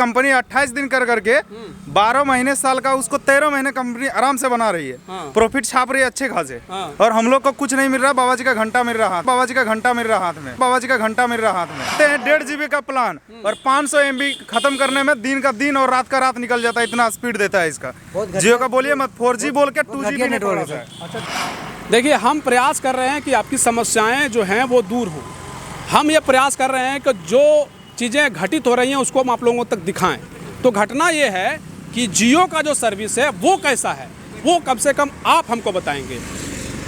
Company 28 दिन कर करके 12 महीने साल का उसको 13 महीने कंपनी आराम से बना रही है। प्रॉफिट छाप रही है अच्छे खासे। और हम लोग को कुछ नहीं मिल रहा, बाबा जी का घंटा मिल रहा हाथ, बाबा जी का घंटा मिल रहा हाथ में, बाबा जी का घंटा मिल रहा हाथ में। 1.5 GB का प्लान और 500 MB खत्म करने में दिन का दिन और रात का रात निकल जाता है, इतना स्पीड देता है इसका। जियो का बोलिए मत, 4G बोल के 2G नेटवर्क है। देखिए, हम प्रयास कर रहे हैं कि आपकी समस्याएं जो हैं वो दूर हों। हम ये प्रयास कर रहे हैं कि जो चीज़ें घटित हो रही हैं उसको हम आप लोगों तक दिखाएं। तो घटना ये है कि जियो का जो सर्विस है वो कैसा है, वो कम से कम आप हमको बताएंगे।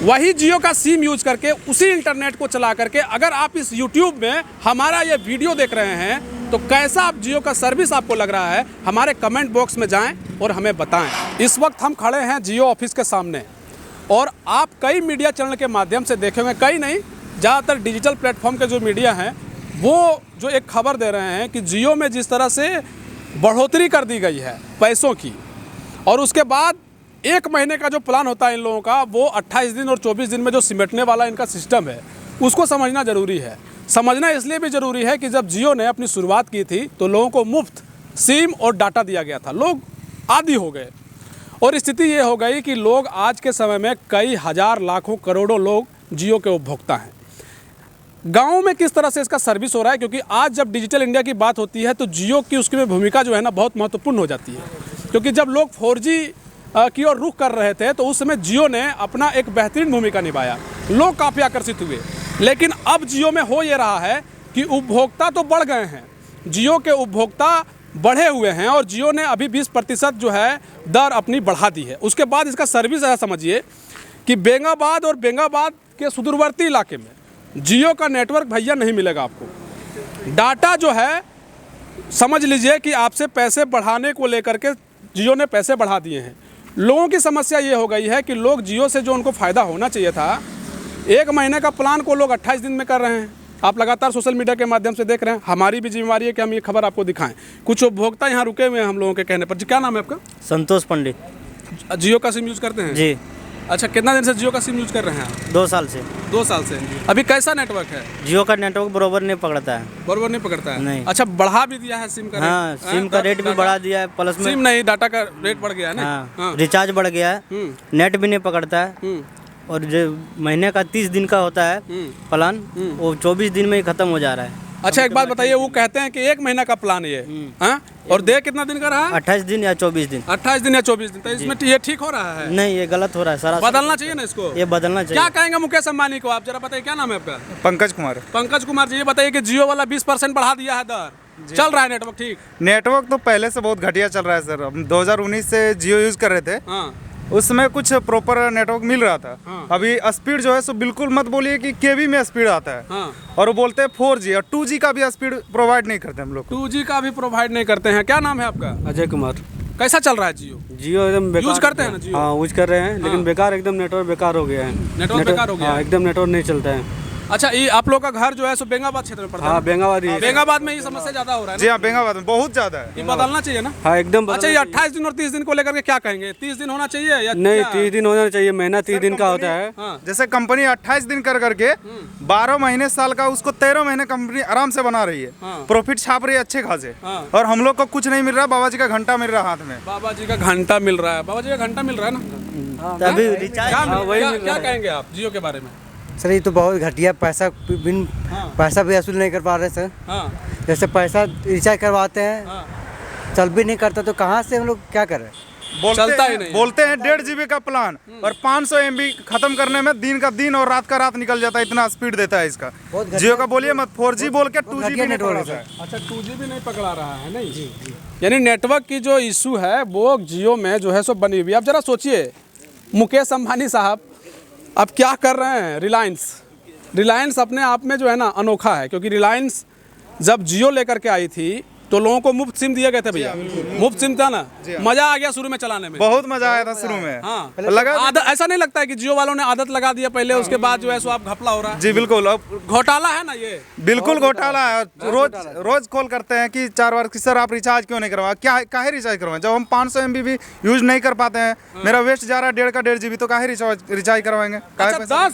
वही जियो का सिम यूज करके उसी इंटरनेट को चला करके अगर आप इस यूट्यूब में हमारा ये वीडियो देख रहे हैं तो कैसा आप जियो का सर्विस आपको लग रहा है, हमारे कमेंट बॉक्स में जाएं और हमें बताएं। इस वक्त हम खड़े हैं जियो ऑफिस के सामने और आप कई मीडिया चैनल के माध्यम से देखेंगे, कई नहीं, ज़्यादातर डिजिटल प्लेटफॉर्म के जो मीडिया हैं वो जो एक खबर दे रहे हैं कि जियो में जिस तरह से बढ़ोतरी कर दी गई है पैसों की, और उसके बाद 1 महीने का जो प्लान होता है इन लोगों का वो 28 दिन और 24 दिन में जो सिमटने वाला इनका सिस्टम है उसको समझना ज़रूरी है। समझना इसलिए भी ज़रूरी है कि जब जियो ने अपनी शुरुआत की थी तो लोगों को मुफ्त सिम और डाटा दिया गया था, लोग आदी हो गए और स्थिति ये हो गई कि लोग आज के समय में कई हज़ार लाखों करोड़ों लोग जियो के उपभोक्ता हैं। गाँव में किस तरह से इसका सर्विस हो रहा है, क्योंकि आज जब डिजिटल इंडिया की बात होती है तो जियो की उसकी में भूमिका जो है ना बहुत महत्वपूर्ण हो जाती है। क्योंकि जब लोग 4G की ओर रुख कर रहे थे तो उस समय जियो ने अपना एक बेहतरीन भूमिका निभाया, लोग काफ़ी आकर्षित हुए। लेकिन अब जियो में हो ये रहा है कि उपभोक्ता तो बढ़ गए हैं, जियो के उपभोक्ता बढ़े हुए हैं और जियो ने अभी 20% जो है दर अपनी बढ़ा दी है। उसके बाद इसका सर्विस ऐसा समझिए कि बेंगाबाद और बेंगाबाद के सुदूरवर्ती इलाके में जियो का नेटवर्क भैया नहीं मिलेगा आपको। डाटा जो है समझ लीजिए कि आपसे पैसे बढ़ाने को लेकर के जियो ने पैसे बढ़ा दिए हैं। लोगों की समस्या ये हो गई है कि लोग जियो से जो उनको फ़ायदा होना चाहिए था, 1 महीने का प्लान को लोग 28 दिन में कर रहे हैं। आप लगातार सोशल मीडिया के माध्यम से देख रहे हैं। हमारी भी जिम्मेवारी है कि हम ये खबर आपको दिखाएं। कुछ उपभोक्ता यहाँ रुके हुए हैं हम लोगों के कहने पर। जी, क्या नाम है आपका? संतोष पंडित। जियो का सिम यूज़ करते हैं जी। अच्छा, कितना दिन से जियो का सिम यूज़ कर रहे हैं आप? 2 साल से। 2 साल से। अभी कैसा नेटवर्क है? जियो का नेटवर्क बरोबर नहीं पकड़ता है। बरोबर नहीं पकड़ता है? नहीं। अच्छा, बढ़ा भी दिया है सिम का? हाँ, सिम का रेट भी बढ़ा दिया है, प्लस में सिम नहीं, डाटा का रेट बढ़ गया है ना? हाँ, रिचार्ज बढ़ गया है, नेट भी नहीं पकड़ता है। और जो महीने का 30 दिन का होता है प्लान, वो 24 दिन में ही खत्म हो जा रहा है। अच्छा, एक बात बताइए, वो कहते हैं कि 1 महीना का प्लान ये, हाँ, और दे कितना दिन का रहा? 28 दिन या 24 दिन। 28 दिन या 24 दिन। तो इसमें ये ठीक हो रहा है? नहीं, ये गलत हो रहा है सारा। बदलना चाहिए ना इसको, ये बदलना चाहिए। क्या कहेंगे मुकेश अंबानी को आप? जरा बताइए, क्या नाम है आपका? पंकज कुमार। पंकज कुमार जी, ये बताइए कि जियो वाला 20% बढ़ा दिया है दर, चल रहा है नेटवर्क ठीक? नेटवर्क तो पहले से बहुत घटिया चल रहा है सर। हम 2019 से जियो यूज कर रहे थे, उसमें कुछ प्रॉपर नेटवर्क मिल रहा था। अभी स्पीड जो है सो बिल्कुल मत बोलिए कि केबी में स्पीड आता है। और वो बोलते हैं 4G और 2G का भी स्पीड प्रोवाइड नहीं करते हम लोग। 2G का भी प्रोवाइड नहीं करते हैं। क्या नाम है आपका? अजय कुमार। कैसा चल रहा है जियो? जियो एकदम बेकार यूज करते हैं ना जियो? हाँ, यूज कर रहे हैं, लेकिन बेकार, एकदम नेटवर्क बेकार हो गया है। नेटवर्क बेकार हो गया है? एकदम नेटवर्क नहीं चलता है। अच्छा, ये आप लोग का घर जो है सो बेंगाबाद क्षेत्र में पड़ता है? हाँ, बेंगाबाद ही। बेंगाबाद में ये समस्या ज्यादा हो रहा है? जी हाँ, बेंगाबाद में बहुत ज्यादा है। ये बदलना चाहिए ना? हाँ, एकदम। अच्छा, ये 28 दिन और 30 दिन को लेकर के क्या कहेंगे? 30 दिन होना चाहिए या नहीं? 30 दिन होना चाहिए, महीना 30 दिन का होता है। जैसे कंपनी 28 दिन कर करके 12 महीने साल का उसको 13 महीने कंपनी आराम से बना रही है। प्रॉफिट छाप रही है अच्छे खासे। और हम लोग को कुछ नहीं मिल रहा, बाबा जी का घंटा मिल रहा हाथ में। बाबा जी का घंटा मिल रहा है? बाबा जी का घंटा मिल रहा है ना? तभी रिचार्ज। क्या कहेंगे आप जियो के बारे में? सर, ये तो बहुत घटिया, पैसा भी वसूल नहीं कर पा रहे सर। जैसे पैसा रिचार्ज करवाते हैं, चल भी नहीं करता तो कहाँ से हम लोग क्या करें? चलता ही नहीं। बोलते हैं 1.5 GB का प्लान और 500 MB खत्म करने में दिन का दिन और रात का रात निकल जाता है, इतना स्पीड देता है इसका। जियो का बोलिए मत, 4G बोल के 2G नेटवर्क है। अच्छा, 2G भी नहीं पकड़ा रहा है? नहीं जी। यानी नेटवर्क की जो इशू है वो जियो में जो है सो बनी हुई। अब जरा सोचिए, मुकेश अंबानी साहब अब क्या कर रहे हैं? रिलायंस अपने आप में जो है ना अनोखा है, क्योंकि रिलायंस जब जियो लेकर के आई थी तो लोगों को मुफ्त सिम दिए गए थे भैया। मुफ्त सिम था ना, मजा आ गया शुरू में चलाने में, बहुत मजा आया था शुरू में। हाँ, लगा ऐसा नहीं लगता है कि जियो वालों ने आदत लगा दिया पहले, उसके बाद जो है सो आप घपला हो रहा है? जी बिल्कुल। अब घोटाला है ना ये? बिल्कुल घोटाला है। रोज कॉल करते हैं कि 4 बार कि सर आप रिचार्ज क्यों नहीं करवा, क्या काहे रिचार्ज करवाएं? जब हम 500 MB भी यूज नहीं कर पाते हैं, मेरा वेस्ट जा रहा है 1.5 GB, तो काहे रिचार्ज करवाएंगे? अच्छा,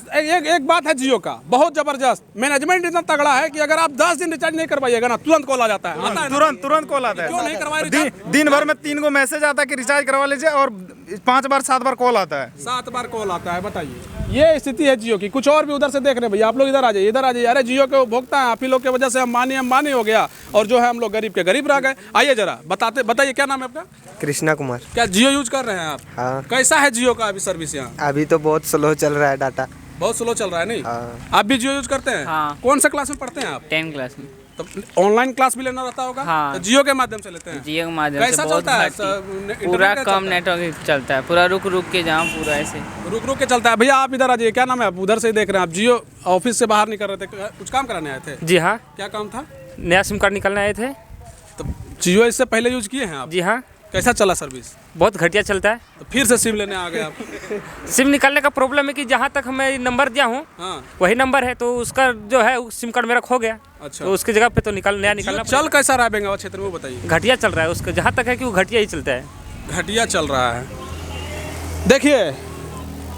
एक बात है जियो का बहुत जबरदस्त, मैनेजमेंट इतना तगड़ा है कि अगर आप 10 दिन रिचार्ज नहीं करवाइएगा ना, तुरंत कॉल आ जाता है। तुरंत तुरंत कॉल आता क्यों नहीं करवाए है। रिचार्ज? दिन भर में 3 को मैसेज आता है कि रिचार्ज करवा लीजिए और 5 बार 7 बार कॉल आता है। 7 बार कॉल आता है, बताइए। ये स्थिति है जियो की। कुछ और भी उधर से देख रहे हैं भैया, आप लोग इधर आ जाइए, इधर आ जाइए। अरे जियो के उपभोक्ता हैं, आप ही लोग की वजह से अंबानी हो गया और जो है हम लोग गरीब के गरीब रह गए। आइए जरा बताइए क्या नाम है आपका? कृष्णा कुमार। क्या जियो यूज कर रहे हैं आप? हाँ। कैसा है जियो का अभी सर्विस यहाँ? अभी तो बहुत स्लो चल रहा है डाटा। बहुत स्लो चल रहा है नहीं? हाँ। आप भी जियो यूज करते हैं? हाँ। कौन सा क्लास में पढ़ते हैं आप? 10 क्लास में। तो ऑनलाइन क्लास भी लेना रहता होगा? हाँ। तो जियो के माध्यम से लेते हैं? जियो के माध्यम कैसा से बहुत चलता है? घाटी। इंटरनेट पूरा कैसा कम चलता है? नेटवर्क चलता है, पूरा रुक के जहाँ पूरा ऐसे। रुक के चलता है। भैया आप इधर आ जाइए, क्या नाम है? आप उधर से ही देख रहे हैं। आप जियो ऑफिस से बाहर नहीं कर रहे थे, कुछ काम कराने आए थे? जी हाँ, क्या काम था? नया सिम कार्ड निकालने आए थे। तो जियो इससे पहले यूज किए हैं आप? जी हाँ, कैसा चला सर्विस? बहुत घटिया चलता है। तो फिर से सिम लेने आ गए आप? सिम निकालने का प्रॉब्लम है कि जहाँ तक मैं नंबर दिया हूँ हाँ। वही नंबर है, तो उसका जो है सिम कार्ड मेरा खो गया। अच्छा। तो उसकी जगह पे तो नया निकालना चल कैसा रहा है बेंगावा क्षेत्र में, वो बताइए। घटिया चल रहा है उसका, जहाँ तक है कि वो घटिया ही चलता है। घटिया चल रहा है। देखिए,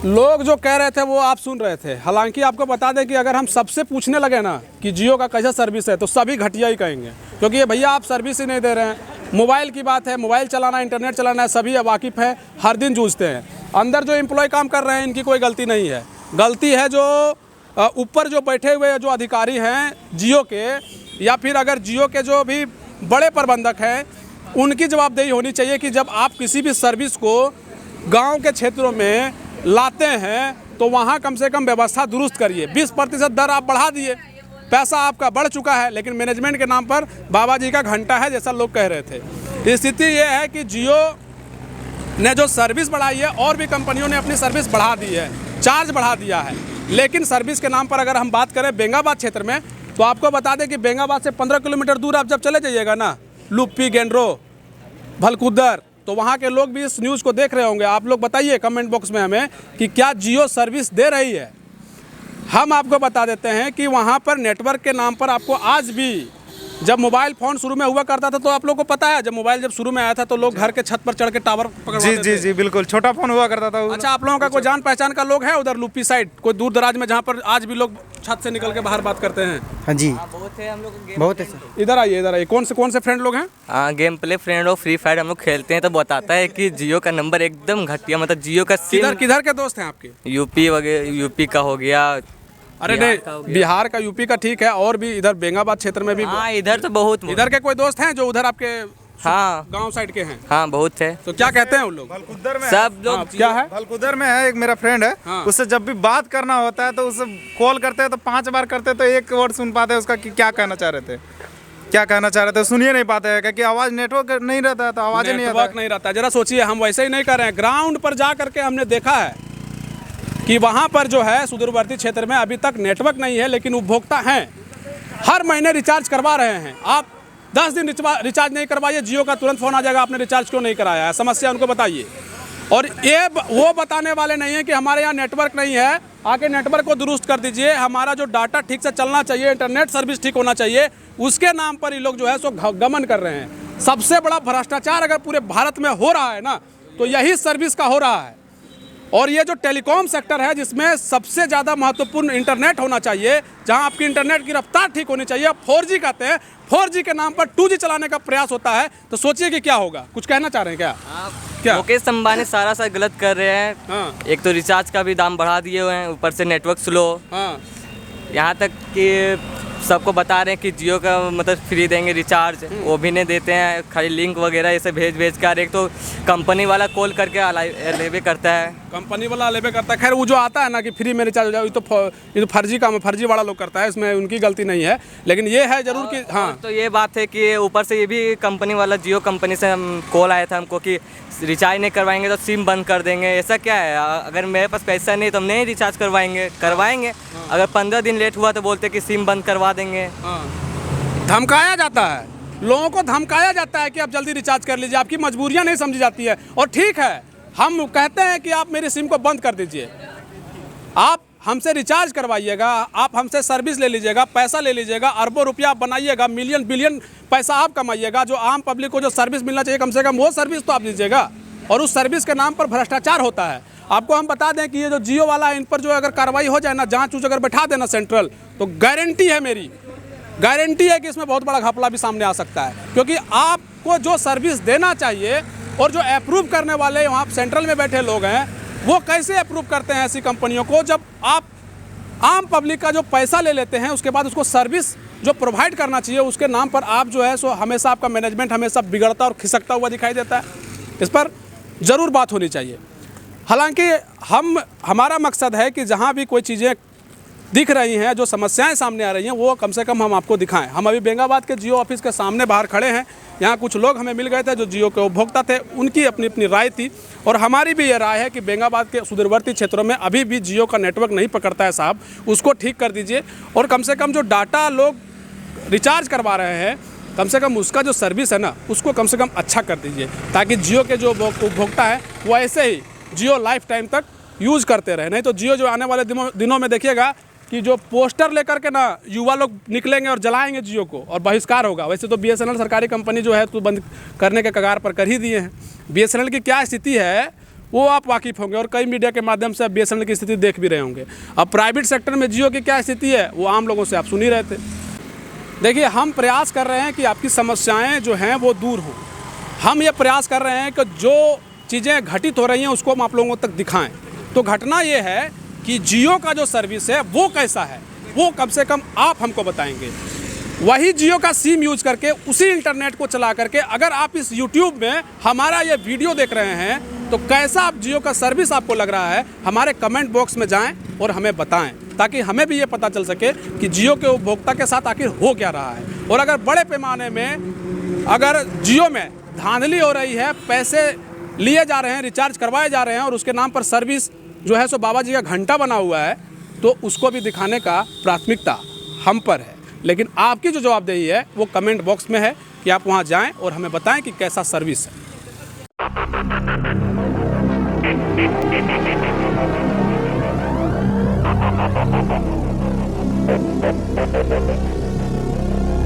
लोग जो कह रहे थे वो आप सुन रहे थे। हालांकि आपको बता दें कि अगर हम सबसे पूछने लगे ना कि जियो का कैसा सर्विस है तो सभी घटिया ही कहेंगे, क्योंकि ये भैया आप सर्विस ही नहीं दे रहे हैं। मोबाइल की बात है, मोबाइल चलाना, इंटरनेट चलाना है, सभी वाकिफ़ है, हर दिन जूझते हैं। अंदर जो एम्प्लॉय काम कर रहे हैं इनकी कोई गलती नहीं है। गलती है जो ऊपर जो बैठे हुए जो अधिकारी हैं जियो के, या फिर अगर जियो के जो भी बड़े प्रबंधक हैं उनकी जवाबदेही होनी चाहिए कि जब आप किसी भी सर्विस को गाँव के क्षेत्रों में लाते हैं तो वहाँ कम से कम व्यवस्था दुरुस्त करिए। 20% दर आप बढ़ा दिए, पैसा आपका बढ़ चुका है, लेकिन मैनेजमेंट के नाम पर बाबा जी का घंटा है जैसा लोग कह रहे थे। स्थिति ये है कि जियो ने जो सर्विस बढ़ाई है और भी कंपनियों ने अपनी सर्विस बढ़ा दी है, चार्ज बढ़ा दिया है, लेकिन सर्विस के नाम पर अगर हम बात करें बेंगाबाद क्षेत्र में तो आपको बता दें कि बेंगाबाद से 15 किलोमीटर दूर आप जब चले जाइएगा ना, लुप्पी, गेंड्रो, भलकुदर, तो वहाँ के लोग भी इस न्यूज़ को देख रहे होंगे। आप लोग बताइए कमेंट बॉक्स में हमें कि क्या जियो सर्विस दे रही है। हम आपको बता देते हैं कि वहाँ पर नेटवर्क के नाम पर आपको आज भी, जब मोबाइल फ़ोन शुरू में हुआ करता था तो आप लोग को पता है, जब मोबाइल जब शुरू में आया था तो लोग घर के छत पर चढ़ के टावर पकड़वाते थे। जी बिल्कुल, छोटा फोन हुआ करता था। अच्छा, आप लोगों का कोई जान पहचान का लोग है उधर लुप्पी साइड, कोई दूर दराज में, जहाँ पर आज भी लोग छत से निकल के बाहर बात करते हैं? हाँ जी, बहुत है हम लोग। बहुत है सर। इधर आइए। कौन से फ्रेंड लोग हैं? हाँ, गेम प्ले फ्रेंड और फ्री फायर हम लोग खेलते हैं तो बताता है कि जियो का नंबर एकदम घटिया, मतलब जियो का सिम। किधर के दोस्त हैं आपके? यूपी वगैरह, यूपी का हो गया। अरे नहीं, बिहार का, यूपी का ठीक है, और भी इधर बेंगाबाद क्षेत्र में भी। हाँ, इधर तो बहुत। इधर के कोई दोस्त हैं जो उधर आपके हाँ गांव साइड के हैं? हाँ, बहुत है। तो क्या कहते हैं उन लोग? भलकुदर में सब लोग क्या है? भलकुदर में है एक मेरा फ्रेंड है। हाँ। उससे जब भी बात करना होता है तो उससे कॉल करते हैं तो 5 बार करते हैं तो एक वर्ड सुन पाते हैं उसका कि क्या कहना चाह रहे थे, सुनिए नहीं पाते हैं क्योंकि आवाज नेटवर्क नहीं रहता है तो आवाज नहीं आता नेटवर्क नहीं रहता। जरा सोचिए, हम वैसे ही नहीं कर रहे हैं। ग्राउंड पर जा करके हमने देखा है कि वहाँ पर जो है सुदूरवर्ती क्षेत्र में अभी तक नेटवर्क नहीं है, लेकिन उपभोक्ता हैं, हर महीने रिचार्ज करवा रहे हैं। आप 10 दिन रिचार्ज नहीं करवाइए, जियो का तुरंत फ़ोन आ जाएगा आपने रिचार्ज क्यों नहीं कराया है, समस्या उनको बताइए। और ये वो बताने वाले नहीं है कि हमारे यहाँ नेटवर्क नहीं है, आके नेटवर्क को दुरुस्त कर दीजिए, हमारा जो डाटा ठीक से चलना चाहिए, इंटरनेट सर्विस ठीक होना चाहिए, उसके नाम पर ये लोग जो है सो गमन कर रहे हैं। सबसे बड़ा भ्रष्टाचार अगर पूरे भारत में हो रहा है ना तो यही सर्विस का हो रहा है। और ये जो टेलीकॉम सेक्टर है जिसमें सबसे ज़्यादा महत्वपूर्ण इंटरनेट होना चाहिए, जहां आपकी इंटरनेट की रफ्तार ठीक होनी चाहिए, 4G कहते हैं, 4G के नाम पर 2G चलाने का प्रयास होता है, तो सोचिए कि क्या होगा। कुछ कहना चाह रहे हैं क्या? मुकेश अंबानी सारा गलत कर रहे हैं। हाँ। एक तो रिचार्ज का भी दाम बढ़ा दिए हुए हैं, ऊपर से नेटवर्क स्लो। हाँ। यहाँ तक कि सबको बता रहे हैं कि जियो का मतलब फ्री देंगे रिचार्ज, वो भी नहीं देते हैं, खाली लिंक वगैरह ऐसे भेज कर। एक तो कंपनी वाला कॉल करके अलेबे करता है, कंपनी वाला अलेबे करता है। खैर वो जो आता है ना कि फ्री में रिचार्ज हो जाए, ये तो फर्जी काम है, फर्जी वाला लोग करता है, इसमें उनकी गलती नहीं है, लेकिन ये है जरूर कि हाँ। तो ये बात है कि ऊपर से ये भी कंपनी वाला, जियो कंपनी से हम कॉल आया था हमको कि रिचार्ज नहीं करवाएंगे तो सिम बंद कर देंगे। ऐसा क्या है, अगर मेरे पास पैसा नहीं तो हम नहीं रिचार्ज करवाएंगे। अगर 15 दिन लेट हुआ तो बोलते कि सिम बंद करवा देंगे। धमकाया जाता है, लोगों को धमकाया जाता है कि आप जल्दी रिचार्ज कर लीजिए, आपकी मजबूरियां नहीं समझी जाती है। और ठीक है, हम कहते हैं कि आप मेरी सिम को बंद कर दीजिए, आप हमसे रिचार्ज करवाइएगा, आप हमसे सर्विस ले लीजिएगा, पैसा ले लीजिएगा, अरबों रुपया आप बनाइएगा, मिलियन बिलियन पैसा आप कमाइएगा, जो आम पब्लिक को जो सर्विस मिलना चाहिए कम से कम वो सर्विस तो आप लीजिएगा। और उस सर्विस के नाम पर भ्रष्टाचार होता है। आपको हम बता दें कि ये जो जियो वाला है, इन पर जो अगर कार्रवाई हो जाए ना, जांच अगर बैठा देना सेंट्रल, तो गारंटी है मेरी, गारंटी है कि इसमें बहुत बड़ा घपला भी सामने आ सकता है, क्योंकि आपको जो सर्विस देना चाहिए और जो अप्रूव करने वाले वहाँ सेंट्रल में बैठे लोग हैं वो कैसे अप्रूव करते हैं ऐसी कंपनियों को, जब आप आम पब्लिक का जो पैसा ले लेते हैं उसके बाद उसको सर्विस जो प्रोवाइड करना चाहिए उसके नाम पर आप जो है सो हमेशा आपका मैनेजमेंट हमेशा बिगड़ता और खिसकता हुआ दिखाई देता है। इस पर ज़रूर बात होनी चाहिए। हालांकि हमारा मकसद है कि जहाँ भी कोई चीज़ें दिख रही हैं, जो समस्याएं सामने आ रही हैं, वो कम से कम हम आपको दिखाएं। हम अभी बेंगाबाद के जियो ऑफिस के सामने बाहर खड़े हैं। यहाँ कुछ लोग हमें मिल गए थे जो जियो के उपभोक्ता थे, उनकी अपनी अपनी राय थी और हमारी भी ये राय है कि बेंगाबाद के सुदूरवर्ती क्षेत्रों में अभी भी जियो का नेटवर्क नहीं पकड़ता है साहब, उसको ठीक कर दीजिए और कम से कम जो डाटा लोग रिचार्ज करवा रहे हैं कम से कम उसका जो सर्विस है ना उसको कम से कम अच्छा कर दीजिए, ताकि जियो के जो उपभोक्ता है वो ऐसे ही जियो लाइफ टाइम तक यूज़ करते रहे। नहीं तो जियो जो आने वाले दिनों में देखिएगा कि जो पोस्टर लेकर के ना युवा लोग निकलेंगे और जलाएंगे जियो को और बहिष्कार होगा। वैसे तो BSNL सरकारी कंपनी जो है तो बंद करने के कगार पर कर ही दिए हैं। BSNL की क्या स्थिति है वो आप वाकिफ़ होंगे और कई मीडिया के माध्यम से आप BSNL की स्थिति देख भी रहे होंगे। अब प्राइवेट सेक्टर में जियो की क्या स्थिति है वो आम लोगों से आप सुन ही रहे थे। देखिए, हम प्रयास कर रहे हैं कि आपकी समस्याएँ जो हैं वो दूर हों। हम ये प्रयास कर रहे हैं कि जो चीज़ें घटित हो रही हैं उसको हम आप लोगों तक दिखाएँ। तो घटना ये है कि जियो का जो सर्विस है वो कैसा है वो कम से कम आप हमको बताएंगे। वही जियो का सिम यूज करके उसी इंटरनेट को चला करके अगर आप इस YouTube में हमारा ये वीडियो देख रहे हैं तो कैसा आप जियो का सर्विस आपको लग रहा है, हमारे कमेंट बॉक्स में जाएं और हमें बताएं, ताकि हमें भी ये पता चल सके कि जियो के उपभोक्ता के साथ आखिर हो क्या रहा है। और अगर बड़े पैमाने में अगर जियो में धांधली हो रही है, पैसे लिए जा रहे हैं, रिचार्ज करवाए जा रहे हैं और उसके नाम पर सर्विस जो है सो बाबा जी का घंटा बना हुआ है, तो उसको भी दिखाने का प्राथमिकता हम पर है। लेकिन आपकी जो जवाबदेही है वो कमेंट बॉक्स में है कि आप वहां जाएं और हमें बताएं कि कैसा सर्विस है।